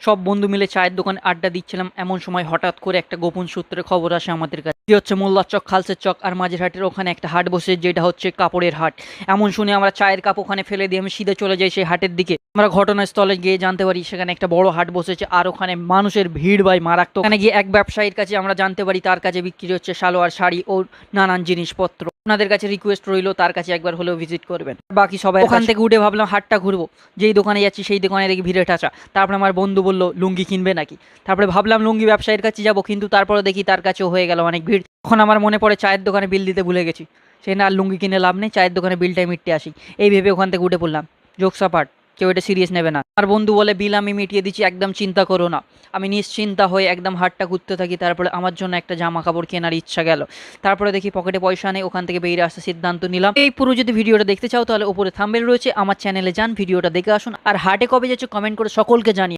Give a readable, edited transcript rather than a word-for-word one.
সব বন্ধু মিলে চায়ের দোকানে আড্ডা দিচ্ছিলাম, এমন সময় হঠাৎ করে একটা গোপন সূত্রে খবর আসে আমাদের কাছে। হচ্ছে মোল্লার চক, খালসের চক আর মাঝের হাটের ওখানে একটা হাট বসে, যেটা হচ্ছে কাপড়ের হাট। এমন শুনে আমরা চায়ের কাপ ওখানে ফেলে দিয়ে আমি সিধে চলে যাই সেই হাটের দিকে। আমরা ঘটনাস্থলে গিয়ে জানতে পারি সেখানে একটা বড় হাট বসেছে, আর ওখানে মানুষের ভিড় ভাই মারাত্মক। ওখানে গিয়ে এক ব্যবসায়ীর কাছে আমরা জানতে পারি তার কাছে বিক্রি হচ্ছে সালোয়ার, শাড়ি ও নানান জিনিসপত্র। আপনাদের কাছে রিকোয়েস্ট রইলো তার কাছে একবার হলেও ভিজিট করবেন। বাকি সবাই ওখান থেকে উঠে ভাবলাম হাটটা ঘুরবো, যেই দোকানে যাচ্ছি সেই দোকানে দেখি ভিড়ে ঠাঁচা। তারপরে আমার বন্ধু বলল লুঙ্গি কিনবে নাকি। তারপরে ভাবলাম লুঙ্গি ব্যবসায়ীর কাছে যাবো, কিন্তু তারপরে দেখি তার কাছেও হয়ে গেল অনেক ভিড়। তখন আমার মনে পড়ে চায়ের দোকানে বিল দিতে ভুলে গেছি, সেই না আর লুঙ্গি কিনে লাভ নেই, চায়ের দোকানে বিলটাই মিটতে আসি। এই ভেবে ওখান থেকে উঠে পড়লাম। জোকস অ্যাপার্ট, কেউ এটা সিরিয়াস নেবে না। আর বন্ধু বলে বিল আমি মিটিয়ে দিচ্ছি, একদম চিন্তা করো না। আমি নিশ্চিন্তা হয়ে একদম হাটটা ঘুরতে থাকি। তারপরে আমার জন্য একটা জামা কাপড় কেনার ইচ্ছা গেল। তারপরে দেখি পকেটে পয়সা নেই, ওখান থেকে বেরিয়ে আসার সিদ্ধান্ত নিলাম। এই পুরো যদি ভিডিওটা দেখতে চাও তাহলে উপরে থাম্বনেল রয়েছে, আমার চ্যানেলে যান, ভিডিওটা দেখে আসুন। আর হাটে কবে যাচ্ছ কমেন্ট করে সকলকে জানিয়ে